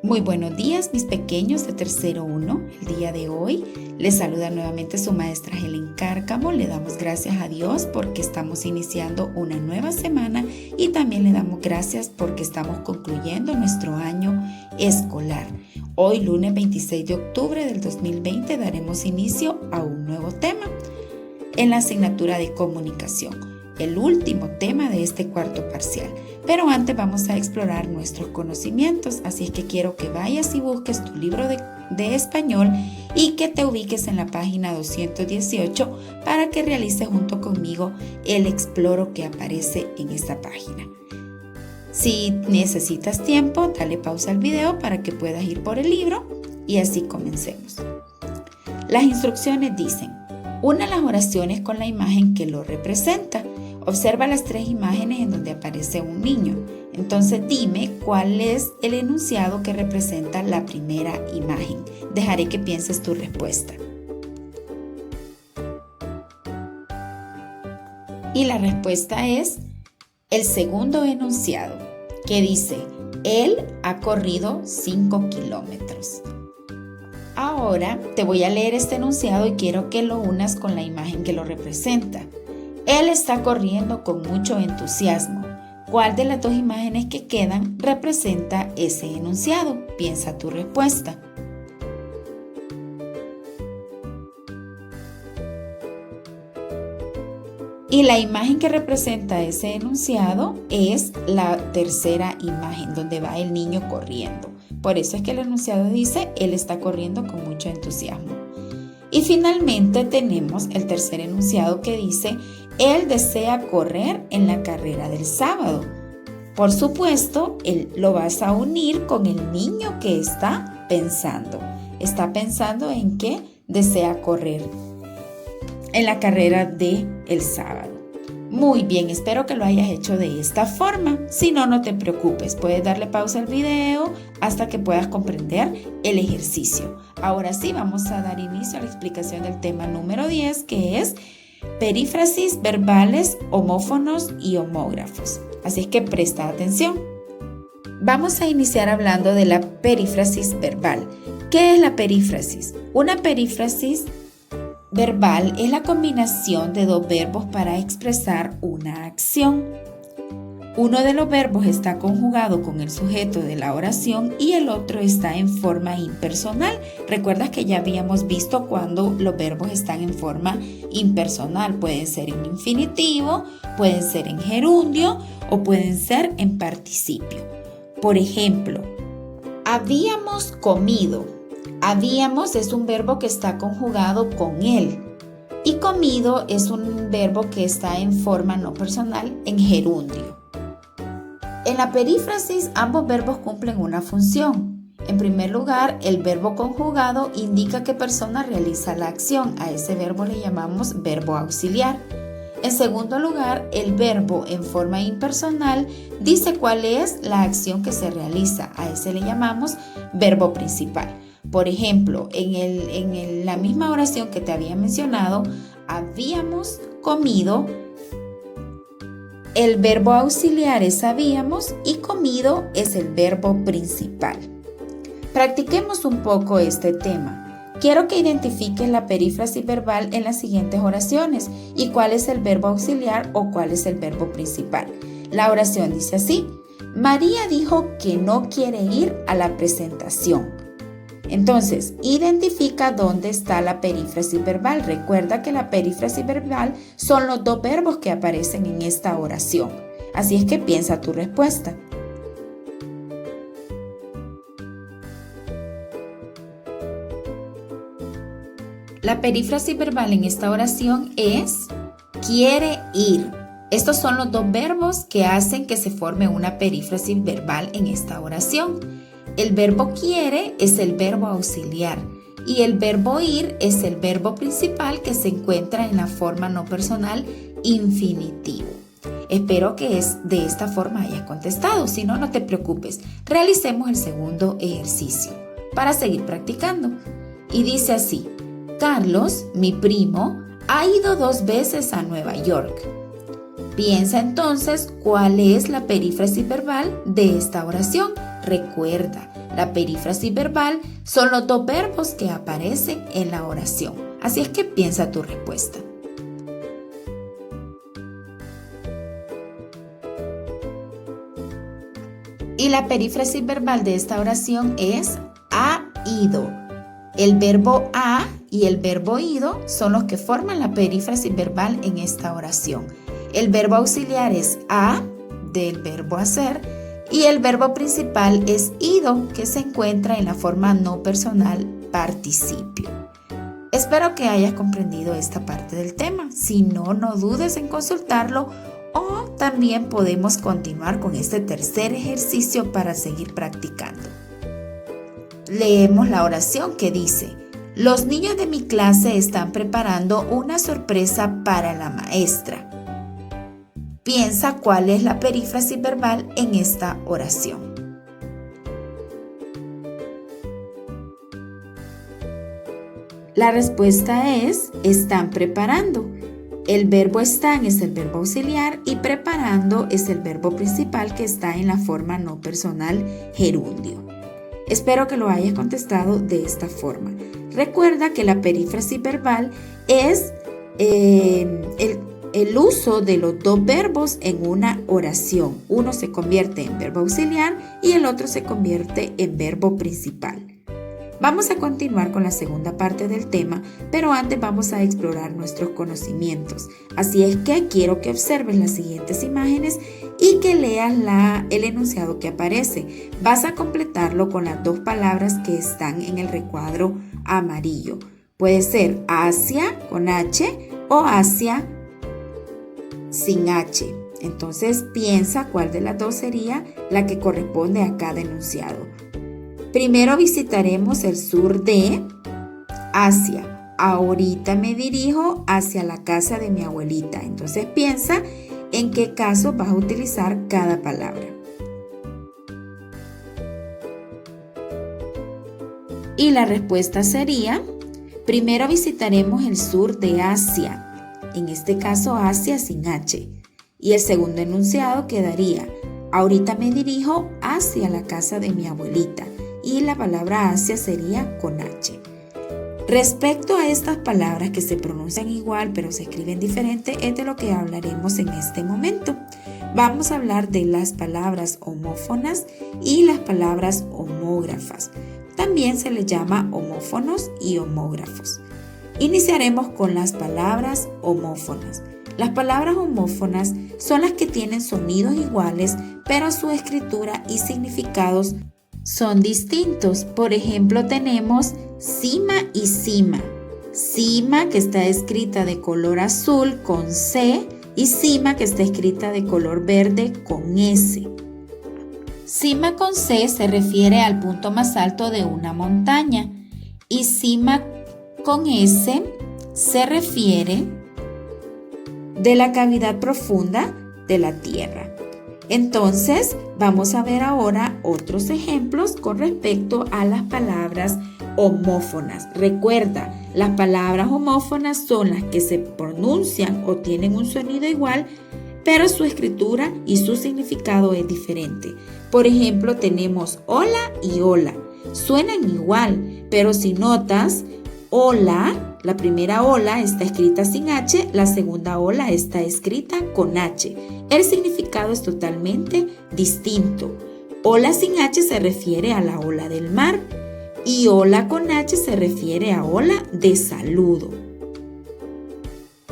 Muy buenos días, mis pequeños de tercero 1. El día de hoy les saluda nuevamente su maestra Helen Cárcamo. Le damos gracias a Dios porque estamos iniciando una nueva semana y también le damos gracias porque estamos concluyendo nuestro año escolar. Hoy, lunes 26 de octubre del 2020, daremos inicio a un nuevo tema en la asignatura de comunicación, el último tema de este cuarto parcial. Pero antes vamos a explorar nuestros conocimientos, así es que quiero que vayas y busques tu libro de español y que te ubiques en la página 218 para que realices junto conmigo el exploro que aparece en esta página. Si necesitas tiempo, dale pausa al video para que puedas ir por el libro y así comencemos. Las instrucciones dicen: una las oraciones con la imagen que lo representa. Observa las 3 imágenes en donde aparece un niño. Entonces dime cuál es el enunciado que representa la primera imagen. Dejaré que pienses tu respuesta. Y la respuesta es el segundo enunciado, que dice: él ha corrido 5 kilómetros. Ahora te voy a leer este enunciado y quiero que lo unas con la imagen que lo representa. Él está corriendo con mucho entusiasmo. ¿Cuál de las 2 imágenes que quedan representa ese enunciado? Piensa tu respuesta. Y la imagen que representa ese enunciado es la tercera imagen, donde va el niño corriendo. Por eso es que el enunciado dice: él está corriendo con mucho entusiasmo. Y finalmente tenemos el tercer enunciado que dice: él desea correr en la carrera del sábado. Por supuesto, lo vas a unir con el niño que está pensando. Está pensando en que desea correr en la carrera del sábado. Muy bien, espero que lo hayas hecho de esta forma. Si no, no te preocupes. Puedes darle pausa al video hasta que puedas comprender el ejercicio. Ahora sí, vamos a dar inicio a la explicación del tema número 10, que es perífrasis verbales, homófonos y homógrafos. Así es que presta atención. Vamos a iniciar hablando de la perífrasis verbal. ¿Qué es la perífrasis? Una perífrasis verbal es la combinación de 2 verbos para expresar una acción. Uno de los verbos está conjugado con el sujeto de la oración y el otro está en forma impersonal. ¿Recuerdas que ya habíamos visto cuando los verbos están en forma impersonal? Pueden ser en infinitivo, pueden ser en gerundio o pueden ser en participio. Por ejemplo, habíamos comido. Habíamos es un verbo que está conjugado con él. Y comido es un verbo que está en forma no personal en gerundio. En la perífrasis, ambos verbos cumplen una función. En primer lugar, el verbo conjugado indica qué persona realiza la acción. A ese verbo le llamamos verbo auxiliar. En segundo lugar, el verbo en forma impersonal dice cuál es la acción que se realiza. A ese le llamamos verbo principal. Por ejemplo, en la misma oración que te había mencionado, habíamos comido. El verbo auxiliar es habíamos y comido es el verbo principal. Practiquemos un poco este tema. Quiero que identifiques la perífrasis verbal en las siguientes oraciones y cuál es el verbo auxiliar o cuál es el verbo principal. La oración dice así: María dijo que no quiere ir a la presentación. Entonces, identifica dónde está la perífrasis verbal. Recuerda que la perífrasis verbal son los 2 verbos que aparecen en esta oración. Así es que piensa tu respuesta. La perífrasis verbal en esta oración es quiere ir. Estos son los 2 verbos que hacen que se forme una perífrasis verbal en esta oración. El verbo quiere es el verbo auxiliar y el verbo ir es el verbo principal que se encuentra en la forma no personal infinitivo. Espero que de esta forma hayas contestado. Si no, no te preocupes. Realicemos el segundo ejercicio para seguir practicando. Y dice así: Carlos, mi primo, ha ido 2 veces a Nueva York. Piensa entonces cuál es la perífrasis verbal de esta oración. Recuerda, la perífrasis verbal son los dos verbos que aparecen en la oración. Así es que piensa tu respuesta. Y la perífrasis verbal de esta oración es ha ido. El verbo ha y el verbo ido son los que forman la perífrasis verbal en esta oración. El verbo auxiliar es ha, del verbo hacer, y el verbo principal es ido, que se encuentra en la forma no personal participio. Espero que hayas comprendido esta parte del tema. Si no, no dudes en consultarlo o también podemos continuar con este tercer ejercicio para seguir practicando. Leemos la oración que dice: los niños de mi clase están preparando una sorpresa para la maestra. Piensa cuál es la perífrasis verbal en esta oración. La respuesta es: están preparando. El verbo están es el verbo auxiliar y preparando es el verbo principal que está en la forma no personal gerundio. Espero que lo hayas contestado de esta forma. Recuerda que la perífrasis verbal es el uso de los dos verbos en una oración. Uno se convierte en verbo auxiliar y el otro se convierte en verbo principal. Vamos a continuar con la segunda parte del tema, pero antes vamos a explorar nuestros conocimientos. Así es que quiero que observes las siguientes imágenes y que leas el enunciado que aparece. Vas a completarlo con las dos palabras que están en el recuadro amarillo. Puede ser hacia con H o hacia sin H. Entonces piensa cuál de las dos sería la que corresponde a cada enunciado. Primero visitaremos el sur de Asia. Ahorita me dirijo hacia la casa de mi abuelita. Entonces piensa en qué caso vas a utilizar cada palabra. Y la respuesta sería: primero visitaremos el sur de Asia. En este caso Asia sin H. Y el segundo enunciado quedaría: ahorita me dirijo hacia la casa de mi abuelita. Y la palabra hacia sería con H. Respecto a estas palabras que se pronuncian igual pero se escriben diferente, es de lo que hablaremos en este momento. Vamos a hablar de las palabras homófonas y las palabras homógrafas. También se les llama homófonos y homógrafos. Iniciaremos con las palabras homófonas. Las palabras homófonas son las que tienen sonidos iguales, pero su escritura y significados son distintos. Por ejemplo, tenemos cima y cima. Cima, que está escrita de color azul con C, y cima, que está escrita de color verde con S. Cima con C se refiere al punto más alto de una montaña y cima con S se refiere de la cavidad profunda de la tierra. Entonces, vamos a ver ahora otros ejemplos con respecto a las palabras homófonas. Recuerda, las palabras homófonas son las que se pronuncian o tienen un sonido igual, pero su escritura y su significado es diferente. Por ejemplo, tenemos hola y hola. Suenan igual, pero si notas, hola, la primera hola está escrita sin H, la segunda hola está escrita con H. El significado es totalmente distinto. Hola sin H se refiere a la ola del mar y hola con H se refiere a ola de saludo.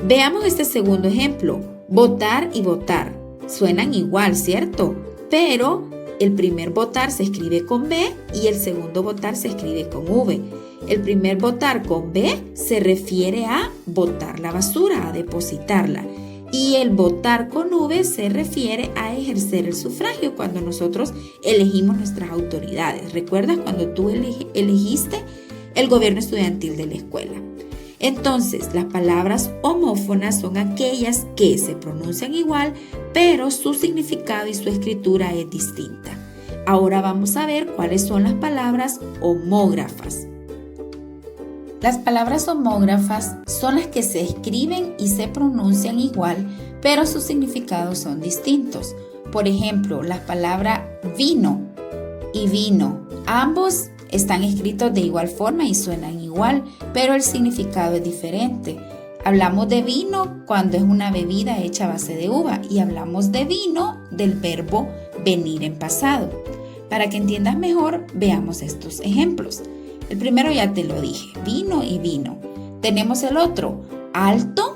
Veamos este segundo ejemplo. Votar y votar. Suenan igual, ¿cierto? Pero el primer votar se escribe con B y el segundo votar se escribe con V. El primer votar con B se refiere a botar la basura, a depositarla. Y el votar con V se refiere a ejercer el sufragio cuando nosotros elegimos nuestras autoridades. ¿Recuerdas cuando tú elegiste el gobierno estudiantil de la escuela? Entonces, las palabras homófonas son aquellas que se pronuncian igual, pero su significado y su escritura es distinta. Ahora vamos a ver cuáles son las palabras homógrafas. Las palabras homógrafas son las que se escriben y se pronuncian igual, pero sus significados son distintos. Por ejemplo, la palabra vino y vino. Ambos están escritos de igual forma y suenan igual, pero el significado es diferente. Hablamos de vino cuando es una bebida hecha a base de uva y hablamos de vino del verbo venir en pasado. Para que entiendas mejor, veamos estos ejemplos. El primero ya te lo dije, vino y vino. Tenemos el otro, alto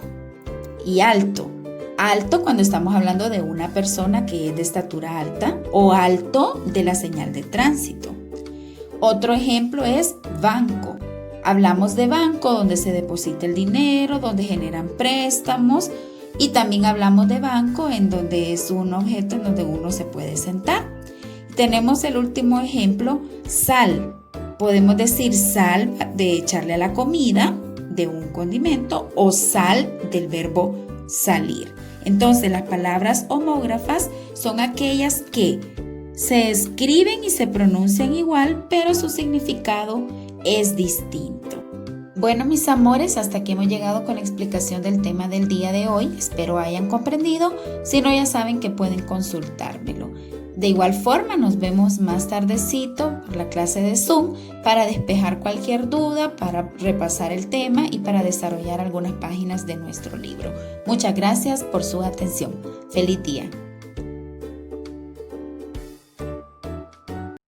y alto. Alto cuando estamos hablando de una persona que es de estatura alta o alto de la señal de tránsito. Otro ejemplo es banco. Hablamos de banco donde se deposita el dinero, donde generan préstamos y también hablamos de banco en donde es un objeto en donde uno se puede sentar. Tenemos el último ejemplo, sal. Podemos decir sal de echarle a la comida, de un condimento, o sal del verbo salir. Entonces, las palabras homógrafas son aquellas que se escriben y se pronuncian igual, pero su significado es distinto. Bueno, mis amores, hasta aquí hemos llegado con la explicación del tema del día de hoy. Espero hayan comprendido. Si no, ya saben que pueden consultármelo. De igual forma, nos vemos más tardecito por la clase de Zoom para despejar cualquier duda, para repasar el tema y para desarrollar algunas páginas de nuestro libro. Muchas gracias por su atención. ¡Feliz día!